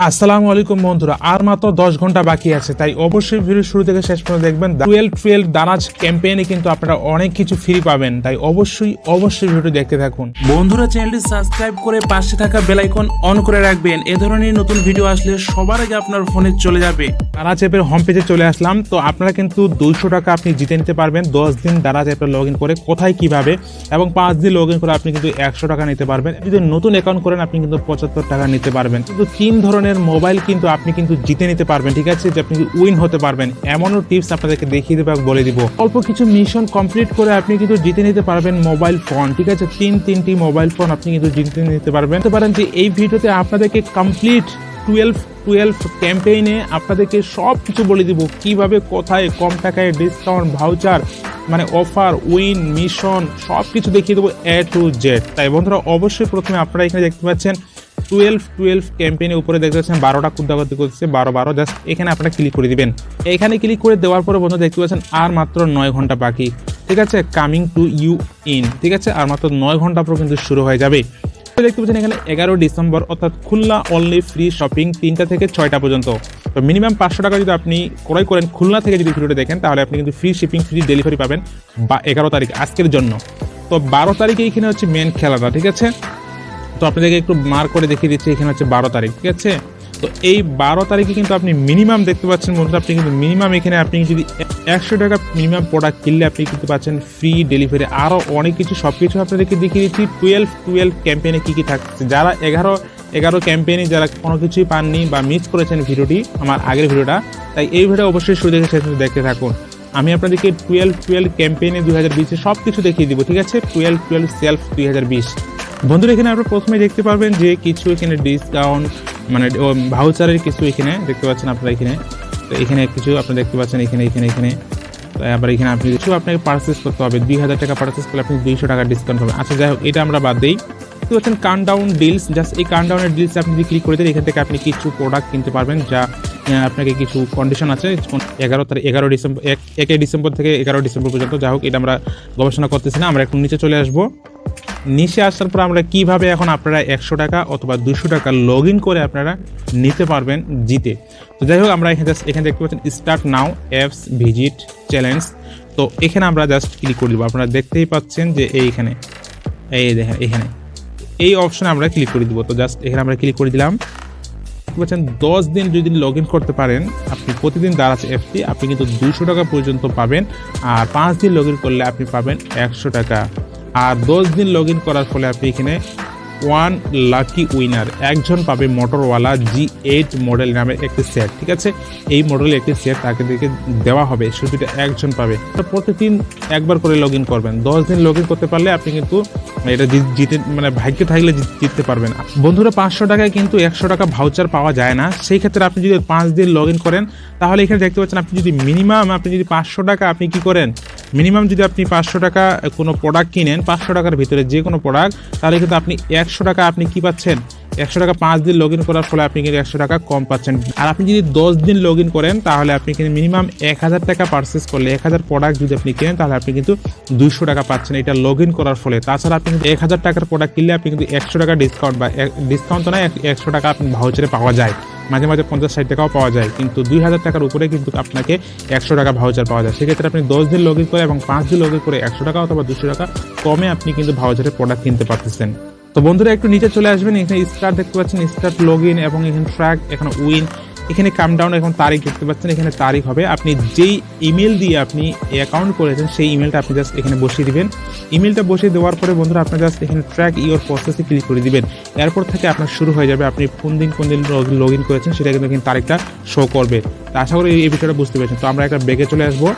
আসসালামু আলাইকুম বন্ধুরা, আর মাত্র 10 ঘন্টা বাকি আছে, তাই অবশ্যই ভিডিও শুরু থেকে শেষ পর্যন্ত দেখবেন। 12 দারাজ ক্যাম্পেইনে কিন্তু আপনারা অনেক কিছু ফ্রি পাবেন, তাই অবশ্যই ভিডিও দেখতে থাকুন। বন্ধুরা, চ্যানেলটি সাবস্ক্রাইব করে পাশে থাকা বেল আইকন অন করে রাখবেন। এ ধরনের নতুন ভিডিও আসলে সবার আগে আপনার ফোনে চলে যাবে। দারাজ অ্যাপের হোম পেজে চলে আসলাম। তো আপনারা কিন্তু 200 টাকা আপনি জিতে নিতে পারবেন 10 দিন দারাজ অ্যাপে লগ ইন করে। কোথায় কিভাবে এবং 5 দিন লগ ইন করে আপনি কিন্তু 100 টাকা নিতে পারবেন। যদি নতুন অ্যাকাউন্ট করেন আপনি কিন্তু 75 টাকা নিতে পারবেন। কিন্তু 3 ধরনের মোবাইল কিন্তু আপনি কিন্তু জিতে নিতে পারবেন, ঠিক আছে, যে আপনি উইন হতে পারবেন। এমনও টিপস আপনাদেরকে দেখিয়ে দেবো, বলে দিব। অল্প কিছু মিশন কমপ্লিট করে আপনি কিন্তু জিতে নিতে পারবেন মোবাইল ফোন, ঠিক আছে। তিনটি মোবাইল ফোন আপনি কিন্তু জিতে নিতে পারবেন। যে এই ভিডিওতে আপনাদেরকে কমপ্লিট 12 ক্যাম্পেইনে আপনাদেরকে সব কিছু বলে দিব, কিভাবে কোথায় কম টাকায় ডিসকাউন্ট, ভাউচার, মানে অফার, উইন, মিশন সব কিছু দেখিয়ে দেবো A to Z। তাই বন্ধুরা, অবশ্যই প্রথমে আপনারা এখানে দেখতে পাচ্ছেন 12 ক্যাম্পেইনের উপরে দেখতে পাচ্ছেন 12টা কুদাকুদি করছে, 12 জাস্ট এখানে আপনারা ক্লিক করে দিবেন। এখানে ক্লিক করে দেওয়ার পরে বন্ধু দেখতে পাচ্ছেন আর মাত্র 9 ঘন্টা বাকি, ঠিক আছে। কামিং টু ইউ ইন, ঠিক আছে, আর মাত্র 9 ঘন্টা পর কিন্তু শুরু হয়ে যাবে। দেখতে পাচ্ছেন এখানে 11 ডিসেম্বর, অর্থাৎ খুলনা অনলি ফ্রি শপিং 3টা থেকে 6টা পর্যন্ত। তো মিনিমাম 500 টাকা যদি আপনি ক্রয় করেন খুলনা থেকে, যদি ভিডিওটা দেখেন, তাহলে আপনি কিন্তু ফ্রি শিপিং, ফ্রি ডেলিভারি পাবেন 11 তারিখ আজকের জন্য। তো 12 তারিখে এখানে হচ্ছে মেন খেলাটা, ঠিক আছে। তো আপনাদেরকে একটু মার্ক করে দেখিয়ে দিচ্ছি, এখানে হচ্ছে 12 তারিখ, ঠিক আছে। তো এই 12 তারিখে কিন্তু আপনি মিনিমাম দেখতে পাচ্ছেন বন্ধুরা, আপনি কিন্তু মিনিমাম এখানে আপনি যদি 100 টাকা মিনিমাম প্রোডাক্ট কিনলে আপনি কিন্তু পাচ্ছেন ফ্রি ডেলিভারি, আরও অনেক কিছু, সব কিছু আপনাদেরকে দেখিয়ে দিচ্ছি। 12 ক্যাম্পেইনে কী থাকছে। যারা 11 ক্যাম্পেইনে যারা কোনো কিছুই পাননি বা মিস করেছেন ভিডিওটি, আমার আগের ভিডিওটা, তাই এই ভিডিও অবশ্যই শুরু থেকে শেষ পর্যন্ত দেখতে থাকুন। আমি আপনাদেরকে 12 ক্যাম্পেইনে 2020 সব কিছু দেখিয়ে দিব, ঠিক আছে। 12 সেলফ 2020 বন্ধুরা, এখানে আপনারা প্রথমে দেখতে পারবেন যে কিছু এখানে ডিসকাউন্ট, মানে ভাউচারের কিছু এখানে দেখতে পাচ্ছেন আপনারা এখানে। তো এখানে কিছু আপনারা দেখতে পাচ্ছেন এখানে তো আবার এখানে আপনি কিছু আপনাকে পারচেস করতে হবে। 2000 টাকা পারচেস করলে আপনি 200 টাকা ডিসকাউন্ট পাবেন। আচ্ছা, যাই হোক, এটা আমরা বাদ দিই। দেখতে পাচ্ছেন কাউন্টডাউন ডিলস, জাস্ট এই কাউন্টডাউনের ডিলস আপনি যদি ক্লিক করে দেন, এখান থেকে আপনি কিছু প্রোডাক্ট কিনতে পারবেন, যা আপনাকে কিছু কন্ডিশন আছে। 1 ডিসেম্বর থেকে 11 ডিসেম্বর পর্যন্ত। যাই হোক, এটা আমরা গবেষণা করতেছি না, আমরা একটু নিচে চলে আসবো। নিচে আসার পর আমরা কিভাবে এখন আপনারা 100 টাকা অথবা 200 টাকা লগ ইন করে আপনারা নিতে পারবেন জিতে। তো যাই হোক, আমরা এখানে দেখতে পাচ্ছেন start now apps visit challenge. তো এখানে আমরা জাস্ট ক্লিক করে দিব। আপনারা দেখতেই পাচ্ছেন যে এইখানে দেখেন, এখানে এই অপশনে আমরা ক্লিক করে দিব। তো জাস্ট এখানে আমরা ক্লিক করে দিলাম। বলছেন 10 দিন যদি লগ ইন করতে পারেন আপনি প্রতিদিন দারাজ অ্যাপটি আপনি কিন্তু 200 টাকা পর্যন্ত পাবেন। আর 5 দিন লগ ইন করলে আপনি পাবেন 100 টাকা। আর 10 দিন লগ ইন করার ফলে আপনি এখানে 1 লাকি উইনার একজন পাবে মোটরওয়ালা G8 মডেল নামের একটি সেট, ঠিক আছে। এই মডেলের একটি সেট তাকে দেওয়া হবে, শুধুটা একজন পাবে। তো প্রতিদিন একবার করে লগ ইন করবেন। 10 দিন লগ ইন করতে পারলে আপনি কিন্তু এটা জিতে, মানে ভাগ্যে থাকলে জিততে পারবেন। বন্ধুরা, 500 টাকায় কিন্তু 100 টাকা ভাউচার পাওয়া যায় না। সেই ক্ষেত্রে আপনি যদি 5 দিন লগ ইন করেন, তাহলে এখানে দেখতে পাচ্ছেন আপনি যদি মিনিমাম 500 টাকা আপনি কি করেন, মিনিমাম যদি আপনি 500 টাকা কোনো প্রোডাক্ট কিনেন, 500 টাকার ভিতরে যে কোনো প্রোডাক্ট, তাহলে কিন্তু আপনি 100 টাকা আপনি কি পাচ্ছেন, 100 টাকা 5 দিন লগ ইন করার ফলে আপনি কিন্তু 100 টাকা কম পাচ্ছেন। আর আপনি যদি 10 দিন লগ ইন করেন, তাহলে আপনি কিন্তু মিনিমাম 1000 টাকা পারচেস করলে, 1000 প্রোডাক্ট যদি আপনি কেনেন, তাহলে আপনি কিন্তু 200 টাকা পাচ্ছেন এটা লগ ইন করার ফলে। তাছাড়া আপনি কিন্তু 1000 টাকার প্রোডাক্ট কিনলে আপনি কিন্তু 100 টাকা ডিসকাউন্ট, বা ডিসকাউন্ট তো না, 100 টাকা আপনি ভাউচারে পাওয়া যায়। মাঝে মাঝে 50-60 টাকাও পাওয়া যায়, কিন্তু 2000 টাকার উপরে কিন্তু আপনাকে 100 টাকা ভাউচার পাওয়া যায়। সেক্ষেত্রে আপনি 10 দিন লগ ইন করে এবং 5 দিন লগ ইন করে 100 টাকা অথবা 200 টাকা কমে আপনি কিন্তু ভাউচারে প্রোডাক্ট কিনতে পারতেছেন। তো বন্ধুরা, একটু নিচে চলে আসবেন। এখানে স্টার্ট দেখতে পাচ্ছেন, স্টার্ট লগ ইন, এবং এখানে ট্র্যাক, এখানে উইন, এখানে কাম ডাউন, এখন তারিখ দেখতে পাচ্ছেন। এখানে তারিখ হবে আপনি যেই ইমেল দিয়ে আপনি অ্যাকাউন্ট করেছেন, সেই ইমেলটা আপনি জাস্ট এখানে বসিয়ে দিবেন। ইমেলটা বসিয়ে দেওয়ার পরে বন্ধুরা, আপনার জাস্ট এখানে ট্র্যাক ইওর প্রসেসে ক্লিক করে দিবেন। এরপর থেকে আপনার শুরু হয়ে যাবে আপনি কোন দিন লগ ইন করেছেন, সেটা কিন্তু এখানে তারিখটা শো করবে। তো আশা করি এই বিষয়টা বুঝতে পেরেছেন। তো আমরা একটা ব্যাগে চলে আসবো।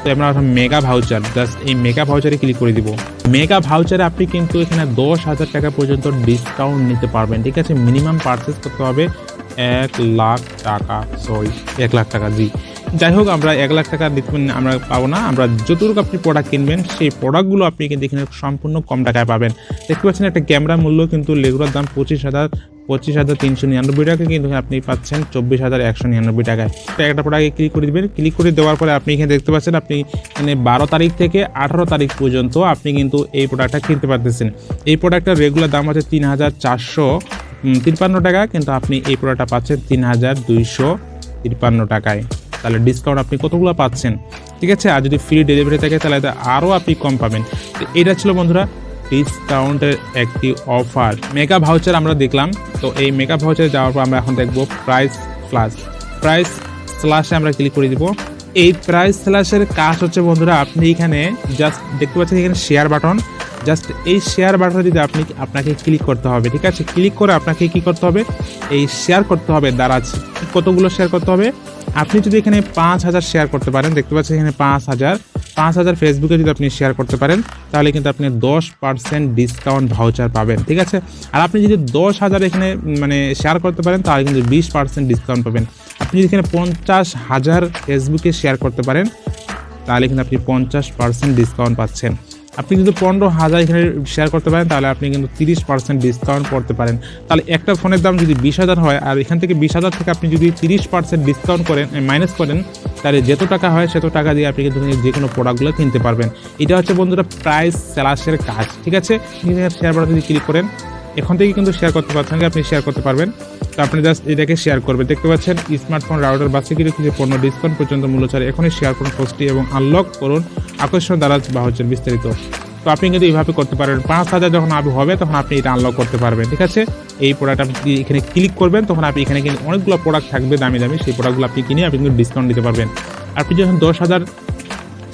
তো আমরা মেগা ভাউচার, জাস্ট এই মেগা ভাউচারে ক্লিক করে দিব। মেগা ভাউচারে আপনি কিন্তু এখানে 10,000 টাকা পর্যন্ত ডিসকাউন্ট নিতে পারবেন, ঠিক আছে। মিনিমাম পারচেস করতে হবে 1 লাখ টাকা, 1 লাখ টাকা, জি। যাই হোক, আমরা 1 লাখ টাকা আমরা পাবো না। আমরা যতটুকু আপনি প্রোডাক্ট কিনবেন, সেই প্রোডাক্টগুলো আপনি কিন্তু এখানে সম্পূর্ণ কম টাকায় পাবেন। দেখতে পাচ্ছেন একটা ক্যামেরা মূল্য কিন্তু রেগুলার দাম 25,399 টাকা, কিন্তু আপনি পাচ্ছেন 24,199 টাকায়। একটা প্রোডাক্টে ক্লিক করে দেবেন। ক্লিক করে দেওয়ার পরে আপনি এখানে দেখতে পাচ্ছেন আপনি এখানে 12 তারিখ থেকে 18 তারিখ পর্যন্ত আপনি কিন্তু এই প্রোডাক্টটা কিনতে পারতেছেন। এই প্রোডাক্টটার রেগুলার দাম আছে 3,400 53 টাকা, কিন্তু আপনি এই প্রোডাক্টটা পাচ্ছেন 3253 টাকায়। তাহলে ডিসকাউন্ট আপনি কতগুলো পাচ্ছেন, ঠিক আছে। আর যদি ফ্রি ডেলিভারি থাকে তাহলে আরও আপনি কম পাবেন। তো এটা ছিল বন্ধুরা ডিসকাউন্টের একটি অফার। মেগা ভাউচার আমরা দেখলাম। তো এই মেগা ভাউচারে যাওয়ার পর আমরা এখন দেখব প্রাইস স্ল্যাশে আমরা ক্লিক করে দিব। এই প্রাইস স্ল্যাশের কাজ হচ্ছে বন্ধুরা, আপনি এখানে জাস্ট দেখতে পাচ্ছেন এখানে শেয়ার বাটন, জাস্ট এই শেয়ার বাটনে যদি আপনাকে ক্লিক করতে হবে, ঠিক আছে। ক্লিক করে আপনাকে কি করতে হবে, এই শেয়ার করতে হবে। দারাজ কতগুলো শেয়ার করতে হবে, আপনি যদি এখানে 5000 শেয়ার করতে পারেন, দেখতে পাচ্ছেন এখানে 5000 ফেসবুকে যদি আপনি শেয়ার করতে পারেন তাহলে কিন্তু আপনি 10% ডিসকাউন্ট ভাউচার পাবেন, ঠিক আছে। আর আপনি যদি 10,000 এখানে মানে শেয়ার করতে পারেন তাহলে কিন্তু 20% ডিসকাউন্ট পাবেন। আপনি যদি এখানে 50,000 ফেসবুকে শেয়ার করতে পারেন তাহলে কিন্তু আপনি 50% ডিসকাউন্ট পাচ্ছেন। আপনি যদি 15,000 এখানে শেয়ার করতে পারেন তাহলে আপনি কিন্তু 30% ডিসকাউন্ট করতে পারেন। তাহলে একটা ফোনের দাম যদি 20,000 হয় আর এখান থেকে 20,000 থেকে আপনি যদি 30% ডিসকাউন্ট করেন, মাইনাস করেন, তাহলে যত টাকা হয় সেত টাকা দিয়ে আপনি কিন্তু যে কোনো প্রোডাক্টগুলো কিনতে পারবেন। এটা হচ্ছে বন্ধুরা প্রাইস স্ল্যাশের কাজ, ঠিক আছে। শেয়ার বাটনে যদি ক্লিক করেন এখান থেকে কিন্তু শেয়ার করতে পারছেন, আপনি শেয়ার করতে পারবেন। তো আপনি জাস্ট এটাকে শেয়ার করবেন, দেখতে পাচ্ছেন স্মার্টফোন, রাউটার বা সিকিউরিটি থেকে পণ্য ডিসকাউন্ট পর্যন্ত মূল্য ছাড়। এখনই শেয়ার করুন পোস্টটি এবং আনলক করুন আকর্ষণ দারাজ বা হচ্ছে বিস্তারিত। তো আপনি কিন্তু এইভাবে করতে পারবেন। 5000 যখন আপনি হবে তখন আপনি এটা আনলক করতে পারবেন, ঠিক আছে। এই প্রোডাক্ট আপনি এখানে ক্লিক করবেন তখন আপনি এখানে কিন্তু অনেকগুলো প্রোডাক্ট থাকবে দামি দামি, সেই প্রোডাক্টগুলো আপনি কিনে আপনি কিন্তু ডিসকাউন্ট দিতে পারবেন। আপনি যখন 10,000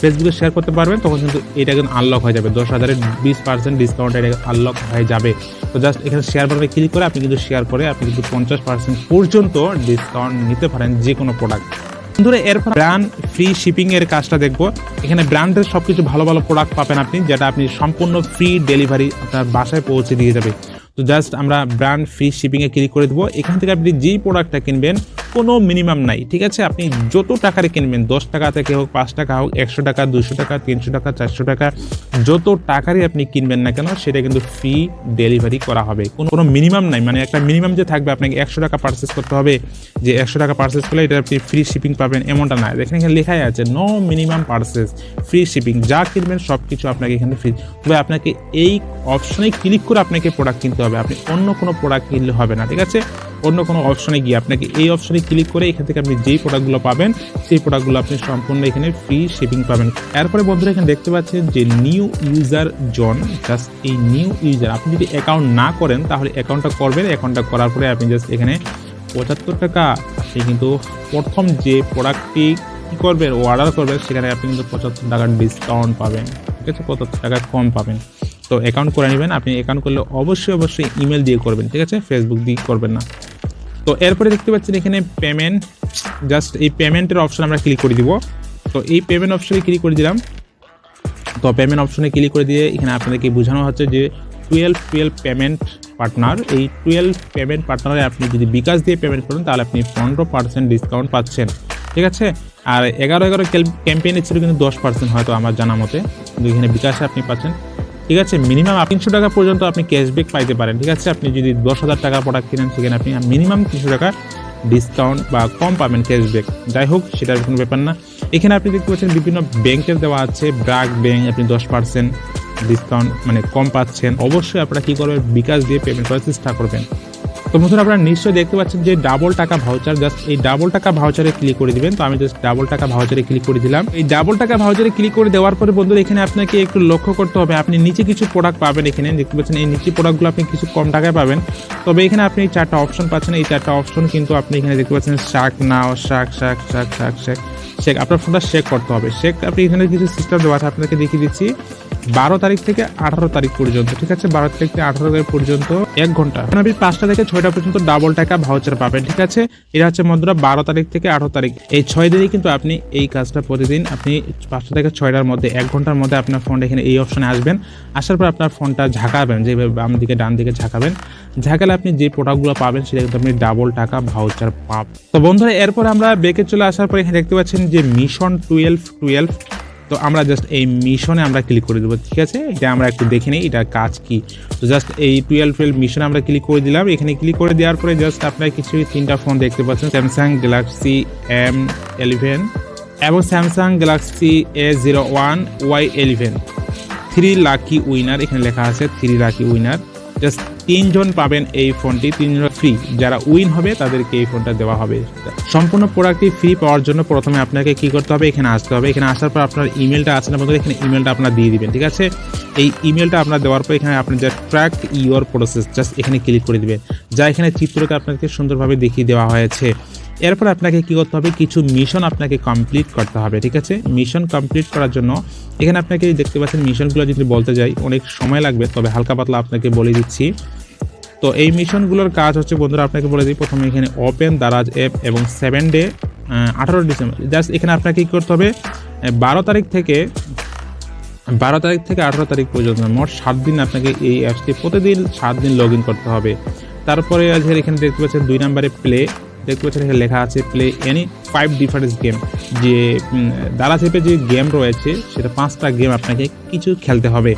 ফেসবুকে শেয়ার করতে পারবেন তখন কিন্তু এটা কিন্তু আনলক হয়ে যাবে, 10,000-এর 20% ডিসকাউন্ট এটা আনলক হয়ে যাবে। তো জাস্ট এখানে শেয়ার বাটনে ক্লিক করে আপনি কিন্তু শেয়ার করে আপনি কিন্তু 50% পর্যন্ত ডিসকাউন্ট নিতে পারেন যে কোনো প্রোডাক্ট। বন্ধুরা এরপর ব্র্যান্ড ফ্রি শিপিং এর কাজটা দেখবো। এখানে ব্র্যান্ডের সবকিছু ভালো ভালো প্রোডাক্ট পাবেন আপনি, যেটা আপনি সম্পূর্ণ ফ্রি ডেলিভারি আপনার বাসায় পৌঁছে দিয়ে যাবে। তো জাস্ট আমরা ব্র্যান্ড ফ্রি শিপিংয়ে ক্লিক করে দেবো। এখান থেকে আপনি যেই প্রোডাক্টটা কিনবেন কোনো মিনিমাম নাই, ঠিক আছে। আপনি যত টাকারে কিনবেন, 10 টাকা থেকে হোক, 5 টাকা হোক, 100 টাকা, 200 টাকা, 300 টাকা, 400 টাকা, যত টাকারই আপনি কিনবেন না কেন সেটা কিন্তু ফ্রি ডেলিভারি করা হবে। কোনো মিনিমাম নাই, মানে একটা মিনিমাম যে থাকবে আপনাকে 100 টাকা পারচেস করতে হবে, যে 100 টাকা পারচেস করলে এটা আপনি ফ্রি শিপিং পাবেন এমনটা না। এখানে লেখাই আছে no minimum purchase, free shipping. যা কিনবেন সব কিছু আপনাকে এখানে ফ্রি। তবে আপনাকে এই অপশনে ক্লিক করে আপনাকে প্রোডাক্ট কিনতে হবে, আপনি অন্য কোনো প্রোডাক্ট কিনলে হবে না, ঠিক আছে। অন্য কোনো অপশনে গিয়ে আপনাকে এই অপশনে ক্লিক করে এখান থেকে আপনি যেই প্রোডাক্টগুলো পাবেন সেই প্রোডাক্টগুলো আপনি সম্পূর্ণ এখানে ফ্রি শিপিং পাবেন। এরপরে বন্ধুরা এখানে দেখতে পাচ্ছেন যে নিউ ইউজার জোন। জাস্ট এই নিউ ইউজার আপনি যদি অ্যাকাউন্ট না করেন তাহলে অ্যাকাউন্টটা করবেন। অ্যাকাউন্টটা করার পরে আপনি জাস্ট এখানে 75 টাকা আপনি কিন্তু প্রথম যে প্রোডাক্টটি কী করবেন অর্ডার করবেন সেখানে আপনি কিন্তু 75 টাকার ডিসকাউন্ট পাবেন, ঠিক আছে, 75 টাকা কম পাবেন। তো অ্যাকাউন্ট করে নেবেন। আপনি অ্যাকাউন্ট করলে অবশ্যই ইমেল দিয়ে করবেন, ঠিক আছে, ফেসবুক দিয়ে করবেন না। তো এরপরে দেখতে পাচ্ছেন এখানে পেমেন্ট। জাস্ট এই পেমেন্টের অপশন আমরা ক্লিক করে দিব। তো এই পেমেন্ট অপশনে ক্লিক করে দিলাম। তো পেমেন্ট অপশনে ক্লিক করে দিয়ে এখানে আপনাদেরকে বোঝানো হচ্ছে যে 12 পেমেন্ট পার্টনার। এই 12 পেমেন্ট পার্টনারে আপনি যদি বিকাশ দিয়ে পেমেন্ট করেন তাহলে আপনি 15% ডিসকাউন্ট পাচ্ছেন, ঠিক আছে। আর 11 ক্যাম্পেইনের ছিল কিন্তু 10% হয়তো আমার জানা মতে, কিন্তু এখানে বিকাশে আপনি পাচ্ছেন, ঠিক আছে। মিনিমাম 300 টাকা পর্যন্ত আপনি ক্যাশব্যাক পাইতে পারেন, ঠিক আছে। আপনি যদি 10,000 টাকা প্রোডাক্ট কিনেন সেখানে আপনি মিনিমাম 300 টাকা ডিসকাউন্ট বা কম পাবেন ক্যাশব্যাক। যাই হোক সেটার কোনো ব্যাপার না। এখানে আপনি দেখতে পাচ্ছেন বিভিন্ন ব্যাংকের দেওয়া আছে। ব্র্যাক ব্যাংক আপনি 10% ডিসকাউন্ট মানে কম পাচ্ছেন। অবশ্যই আপনারা কী করবেন, বিকাশ দিয়ে পেমেন্ট করার চেষ্টা করবেন। তো বন্ধুরা আপনারা নিশ্চয়ই দেখতে পাচ্ছেন যে ডাবল টাকা ভাউচার। জাস্ট এই ডাবল টাকা ভাউচারে ক্লিক করে দিবেন। তো আমি জাস্ট ডাবল টাকা ভাউচারে ক্লিক করে দিলাম। এই ডাবল টাকা ভাউচারে ক্লিক করে দেওয়ার পরে বন্ধুরা এখানে আপনাকে একটু লক্ষ্য করতে হবে, আপনি নিচে কিছু প্রোডাক্ট পাবেন। এখানে দেখতে পাচ্ছেন এই নিচে প্রোডাক্টগুলো আপনি কিছু কম টাকায় পাবেন। তবে এখানে আপনি 4টা অপশন পাচ্ছেন। এই 4টা অপশন কিন্তু আপনি এখানে দেখতে পাচ্ছেন শাক নাও, শেক আপনার ফোনটা শেক করতে হবে। শেক আপনি এখানে কিছু সিস্টেম দেওয়া আছে, আপনাকে দেখিয়ে দিচ্ছি। 12 তারিখ থেকে 18 তারিখ পর্যন্ত, ঠিক আছে, 12 তারিখ থেকে 18 তারিখ পর্যন্ত 1 ঘন্টা আপনি 5টা থেকে 6টা পর্যন্ত ডাবল টাকা ভাউচার পাবেন, ঠিক আছে। এটা হচ্ছে বন্ধুরা 12 তারিখ থেকে 18 তারিখ, এই 6 দিনে কিন্তু আপনি এই কাজটা প্রতিদিন আপনি 5টা থেকে 6টার মধ্যে 1 ঘন্টার মধ্যে আপনার ফোনটা এখানে এই অপশনে আসবেন। আসার পর আপনার ফোনটা ঝাঁকাবেন, যেভাবে বাম দিকে ডান দিকে ঝাঁকাবেন। ঝাঁকালে আপনি যে প্রোডাক্টগুলো পাবেন সেটা কিন্তু আপনি ডাবল টাকা ভাউচার পাবেন। তো বন্ধুরা এরপর আমরা ব্যাকে চলে আসার পর এখানে দেখতে পাচ্ছেন যে মিশন 12। তো আমরা জাস্ট এই মিশনে আমরা ক্লিক করে দেবো, ঠিক আছে। এটা আমরা একটু দেখে নিই এটার কাজ কি। তো জাস্ট এই 12 মিশনে আমরা ক্লিক করে দিলাম। এখানে ক্লিক করে দেওয়ার পরে জাস্ট আপনার কিছু 3টা ফোন দেখতে পাচ্ছেন, স্যামসাং গ্যালাক্সি M11 এবং Samsung Galaxy A01Y11। 3 lucky winner এখানে লেখা আছে, 3 লাকি উইনার। জাস্ট 3 জন পাবেন এই ফোনটি, 3 জন ফ্রি। যারা উইন হবে তাদেরকে এই ফোনটা দেওয়া হবে। সম্পূর্ণ প্রোডাক্টটি ফ্রি পাওয়ার জন্য প্রথমে আপনাকে কি করতে হবে, এখানে আসতে হবে। এখানে আসার পর আপনার ইমেলটা আছে না বন্ধুরা, এখানে ইমেলটা আপনার দিয়ে দিবেন, ঠিক আছে। এই ইমেলটা আপনার দেওয়ার পর এখানে আপনি just track your process, just এখানে ক্লিক করে দিবেন, যা এখানে চিত্রতে আপনাকে সুন্দরভাবে দেখিয়ে দেওয়া হয়েছে। এরপর আপনাকে কি করতে হবে, কিছু মিশন আপনাকে কমপ্লিট করতে হবে, ঠিক আছে। মিশন কমপ্লিট করার জন্য এখানে আপনাকে দেখতে পাচ্ছেন মিশনগুলো যদি বলতে যাই অনেক সময় লাগবে, তবে হালকা পাতলা আপনাকে বলে দিচ্ছি। তো এই মিশনগুলোর কাজ হচ্ছে বন্ধুরা, আপনাকে বলে দিই। প্রথমে এখানে ওপেন দারাজ অ্যাপ এবং 7 ডে 18 ডিসেম্বর, জাস্ট এখানে আপনাকে কী করতে হবে, 12 তারিখ থেকে 18 তারিখ পর্যন্ত মোট 7 দিন আপনাকে এই অ্যাপসটি প্রতিদিন 7 দিন লগ ইন করতে হবে। তারপরে এখানে দেখতে পাচ্ছেন 2 নম্বরে প্লে, দেখতে পাচ্ছেন এখানে লেখা আছে প্লে এনি 5 ডিফারেন্ট গেম। যে দারাজ অ্যাপে যে গেম রয়েছে সেটা 5টা গেম আপনাকে কিছু খেলতে হবে।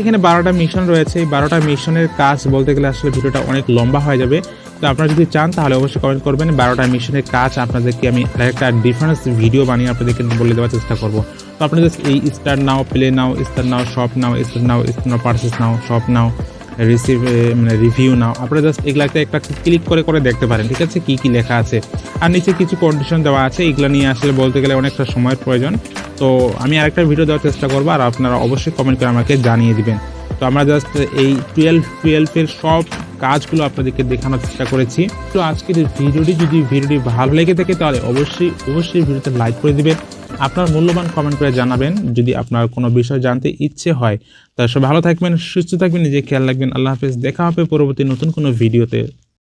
এখানে 12টা মিশন রয়েছে। এই 12টা মিশনের কাজ বলতে গেলে আসলে ভিডিওটা অনেক লম্বা হয়ে যাবে। তো আপনারা যদি চান তাহলে অবশ্যই কমেন্ট করবেন। 12টা মিশনের কাজ আপনাদেরকে আমি আরেকটা ডিফারেন্স ভিডিও বানিয়ে আপনাদেরকে বলে দেওয়ার চেষ্টা করব। তো আপনি জাস্ট এই start now, play now, start now, shop now, start now, start now, purchase now, shop now, review now, আপনারা জাস্ট এগুলাতে একটা ক্লিক করে দেখতে পারেন, ঠিক আছে, কি কি লেখা আছে। আর নিচে কিছু কন্ডিশন দেওয়া আছে, এগুলো নিয়ে আসলে বলতে গেলে অনেকটা সময়ের প্রয়োজন। তো আমি আরেকটা ভিডিও দেওয়ার চেষ্টা করবো, আর আপনারা অবশ্যই কমেন্ট করে আমাকে জানিয়ে দিবেন। তো আমরা জাস্ট এই 12 সব কাজগুলো আপনাদেরকে দেখানোর চেষ্টা করেছি। তো আজকের ভিডিওটি ভালো লেগে থাকে তাহলে অবশ্যই ভিডিওতে লাইক করে দিবেন। আপনার মূল্যবান কমেন্ট করে জানাবেন যদি আপনার কোনো বিষয় জানতে ইচ্ছে হয়। তাহলে সব ভালো থাকবেন, সুস্থ থাকবেন, নিজে খেয়াল রাখবেন। আল্লাহ হাফেজ, দেখা হবে পরবর্তী নতুন কোনো ভিডিওতে।